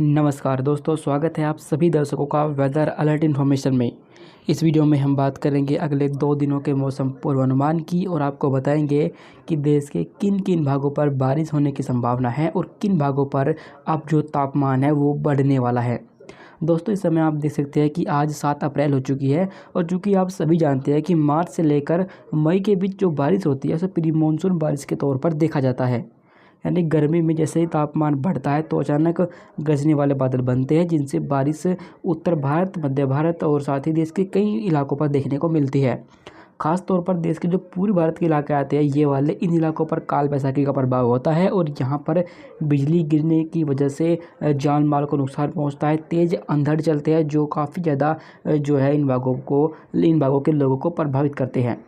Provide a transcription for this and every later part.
नमस्कार दोस्तों, स्वागत है आप सभी दर्शकों का वेदर अलर्ट इन्फॉर्मेशन में। इस वीडियो में हम बात करेंगे अगले 2 दिनों के मौसम पूर्वानुमान की और आपको बताएंगे कि देश के किन किन भागों पर बारिश होने की संभावना है और किन भागों पर अब जो तापमान है वो बढ़ने वाला है। दोस्तों, इस समय आप देख सकते हैं कि आज 7 अप्रैल हो चुकी है और चूँकि आप सभी जानते हैं कि मार्च से लेकर मई के बीच जो बारिश होती है उसे प्री मानसून बारिश के तौर पर देखा जाता है। यानी गर्मी में जैसे ही तापमान बढ़ता है तो अचानक गरजने वाले बादल बनते हैं, जिनसे बारिश उत्तर भारत, मध्य भारत और साथ ही देश के कई इलाकों पर देखने को मिलती है। खास तौर पर देश के जो पूर्वी भारत के इलाके आते हैं, ये वाले इन इलाकों पर काल बैसाखी का प्रभाव होता है और यहाँ पर बिजली गिरने की वजह से जान माल को नुकसान पहुँचता है। तेज़ अंधड़ चलते हैं जो काफ़ी ज़्यादा जो है इन भागों के लोगों को प्रभावित करते हैं।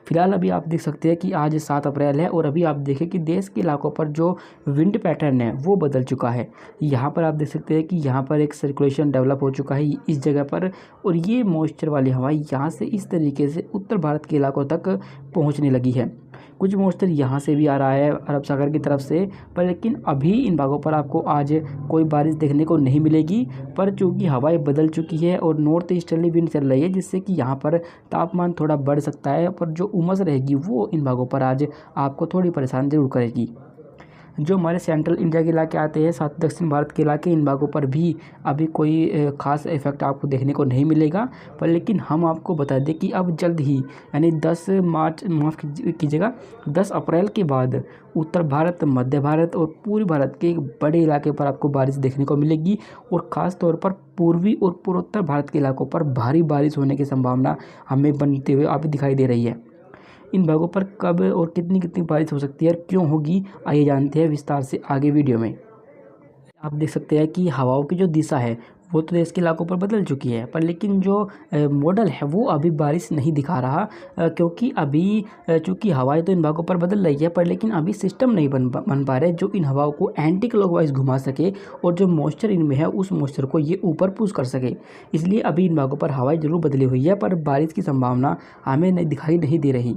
फिलहाल अभी आप देख सकते हैं कि आज 7 अप्रैल है और अभी आप देखें कि देश के इलाकों पर जो विंड पैटर्न है वो बदल चुका है। यहाँ पर आप देख सकते हैं कि यहाँ पर एक सर्कुलेशन डेवलप हो चुका है इस जगह पर, और ये मॉइस्चर वाली हवा यहाँ से इस तरीके से उत्तर भारत के इलाकों तक पहुँचने लगी है। कुछ मॉइस्चर यहाँ से भी आ रहा है अरब सागर की तरफ से, पर लेकिन अभी इन भागों पर आपको आज कोई बारिश देखने को नहीं मिलेगी। पर चूँकि हवाएं बदल चुकी है और नॉर्थ ईस्टर्ली विंड चल रही है, जिससे कि यहाँ पर तापमान थोड़ा बढ़ सकता है, पर जो उमस रहेगी वो इन भागों पर आज आपको थोड़ी परेशान जरूर करेगी। जो हमारे सेंट्रल इंडिया के इलाके आते हैं, साथ दक्षिण भारत के इलाके, इन भागों पर भी अभी कोई ख़ास इफेक्ट आपको देखने को नहीं मिलेगा। पर लेकिन हम आपको बता दें कि अब जल्द ही यानी 10 मार्च माफ़ कीजिएगा 10 अप्रैल के बाद उत्तर भारत, मध्य भारत और पूर्वी भारत के एक बड़े इलाके पर आपको बारिश देखने को मिलेगी और ख़ास तौर पर पूर्वी और पूर्वोत्तर भारत के इलाकों पर भारी बारिश होने की संभावना हमें बनते हुए अभी दिखाई दे रही है। इन भागों पर कब और कितनी कितनी बारिश हो सकती है और क्यों होगी, आइए जानते हैं विस्तार से आगे वीडियो में। आप देख सकते हैं कि हवाओं की जो दिशा है वो तो देश के इलाकों पर बदल चुकी है, पर लेकिन जो मॉडल है वो अभी बारिश नहीं दिखा रहा, क्योंकि अभी चूँकि हवाएं तो इन भागों पर बदल रही है, पर लेकिन अभी सिस्टम नहीं बन पा रहे जो इन हवाओं को एंटी क्लॉकवाइज घुमा सके और जो मॉइस्चर इनमें है उस मॉइस्चर को ये ऊपर पुश कर सके। इसलिए अभी इन भागों पर हवाएं जरूर बदली हुई है, पर बारिश की संभावना हमें दिखाई नहीं दे रही।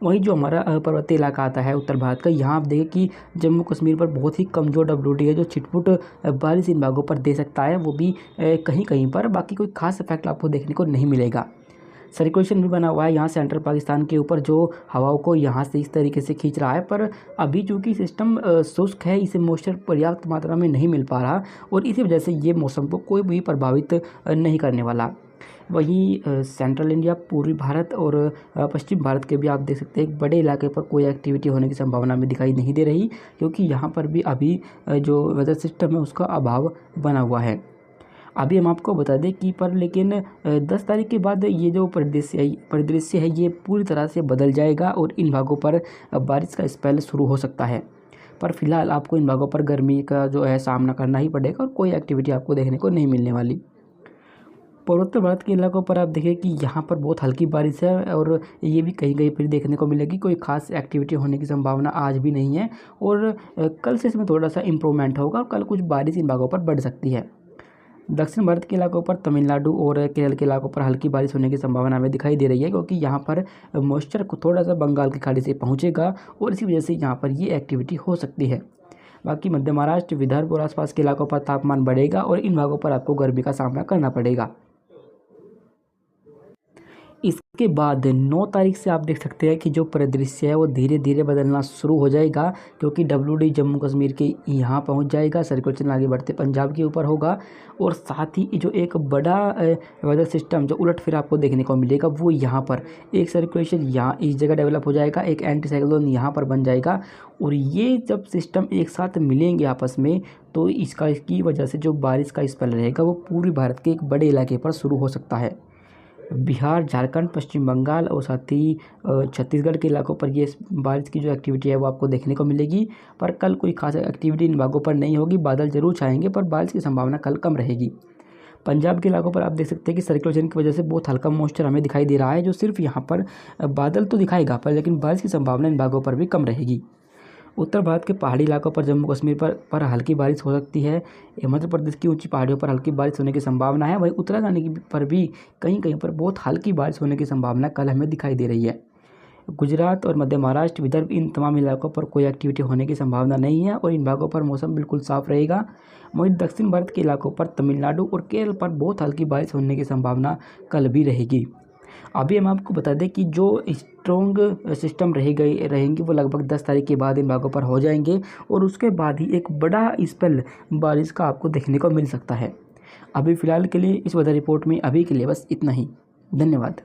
वहीं जो हमारा पर्वतीय इलाका आता है उत्तर भारत का, यहाँ आप देखें कि जम्मू कश्मीर पर बहुत ही कमज़ोर WD है जो छिटपुट बारिश इन भागों पर दे सकता है, वो भी कहीं कहीं पर। बाकी कोई खास इफेक्ट आपको देखने को नहीं मिलेगा। सर्कुलेशन भी बना हुआ है यहाँ सेंट्रल पाकिस्तान के ऊपर, जो हवाओं को यहाँ से इस तरीके से खींच रहा है। पर अभी चूँकि सिस्टम शुष्क है, इसे मॉइस्चर पर्याप्त मात्रा में नहीं मिल पा रहा और इसी वजह से ये मौसम को कोई भी प्रभावित नहीं करने वाला। वहीं सेंट्रल इंडिया, पूर्वी भारत और पश्चिम भारत के भी आप देख सकते हैं एक बड़े इलाके पर कोई एक्टिविटी होने की संभावना में दिखाई नहीं दे रही, क्योंकि यहाँ पर भी अभी जो वेदर सिस्टम है उसका अभाव बना हुआ है। अभी हम आपको बता दें कि पर लेकिन 10 तारीख के बाद ये जो परिदृश्य है ये पूरी तरह से बदल जाएगा और इन भागों पर बारिश का स्पेल शुरू हो सकता है। पर फिलहाल आपको इन भागों पर गर्मी का जो है सामना करना ही पड़ेगा और कोई एक्टिविटी आपको देखने को नहीं मिलने वाली। पूर्वोत्तर भारत के इलाकों पर आप देखें कि यहाँ पर बहुत हल्की बारिश है और ये भी कहीं कहीं पर देखने को मिलेगी। कोई खास एक्टिविटी होने की संभावना आज भी नहीं है और कल से इसमें थोड़ा सा इम्प्रूवमेंट होगा और कल कुछ बारिश इन भागों पर बढ़ सकती है। दक्षिण भारत के इलाकों पर, तमिलनाडु और केरल के इलाकों पर हल्की बारिश होने की संभावना हमें दिखाई दे रही है, क्योंकि यहाँ पर मॉइस्चर को थोड़ा सा बंगाल की खाड़ी से पहुँचेगा और इसी वजह से यहाँ पर ये एक्टिविटी हो सकती है। बाकी मध्य महाराष्ट्र, विदर्भ और आसपास के इलाकों पर तापमान बढ़ेगा और इन भागों पर आपको गर्मी का सामना करना पड़ेगा। इसके बाद 9 तारीख से आप देख सकते हैं कि जो परिदृश्य है वो धीरे धीरे बदलना शुरू हो जाएगा, क्योंकि WD जम्मू कश्मीर के यहाँ पहुँच जाएगा, सर्कुलेशन आगे बढ़ते पंजाब के ऊपर होगा और साथ ही जो एक बड़ा वेदर सिस्टम जो उलटफेर आपको देखने को मिलेगा वो यहाँ पर एक सर्कुलेशन यहाँ इस जगह डेवलप हो जाएगा, एक एंटी साइक्लोन यहाँ पर बन जाएगा और ये जब सिस्टम एक साथ मिलेंगे आपस में तो इसकी वजह से जो बारिश का स्पेल रहेगा वो पूरी भारत के एक बड़े इलाके पर शुरू हो सकता है। बिहार, झारखंड, पश्चिम बंगाल और साथ ही छत्तीसगढ़ के इलाकों पर ये बारिश की जो एक्टिविटी है वो आपको देखने को मिलेगी। पर कल कोई खास एक्टिविटी इन भागों पर नहीं होगी, बादल जरूर छाएंगे पर बारिश की संभावना कल कम रहेगी। पंजाब के इलाकों पर आप देख सकते हैं कि सर्कुलेशन की वजह से बहुत हल्का मॉइस्चर हमें दिखाई दे रहा है, जो सिर्फ यहाँ पर बादल तो दिखाएगा पर लेकिन बारिश की संभावना इन भागों पर भी कम रहेगी। उत्तर भारत के पहाड़ी इलाकों पर, जम्मू कश्मीर पर हल्की बारिश हो सकती है। हिमाचल प्रदेश की ऊंची पहाड़ियों पर हल्की बारिश होने की संभावना है। वहीं उत्तराखंड पर भी कहीं कहीं पर बहुत हल्की बारिश होने की संभावना कल हमें दिखाई दे रही है। गुजरात और मध्य महाराष्ट्र, विदर्भ, इन तमाम इलाकों पर कोई एक्टिविटी होने की संभावना नहीं है और इन भागों पर मौसम बिल्कुल साफ रहेगा। वहीं दक्षिण भारत के इलाकों पर, तमिलनाडु और केरल पर बहुत हल्की बारिश होने की संभावना कल भी रहेगी। अभी हम आपको बता दें कि जो स्ट्रॉन्ग सिस्टम रहेंगे वो लगभग 10 तारीख के बाद इन भागों पर हो जाएंगे और उसके बाद ही एक बड़ा स्पेल बारिश का आपको देखने को मिल सकता है। अभी फ़िलहाल के लिए इस वेदर रिपोर्ट में अभी के लिए बस इतना ही। धन्यवाद।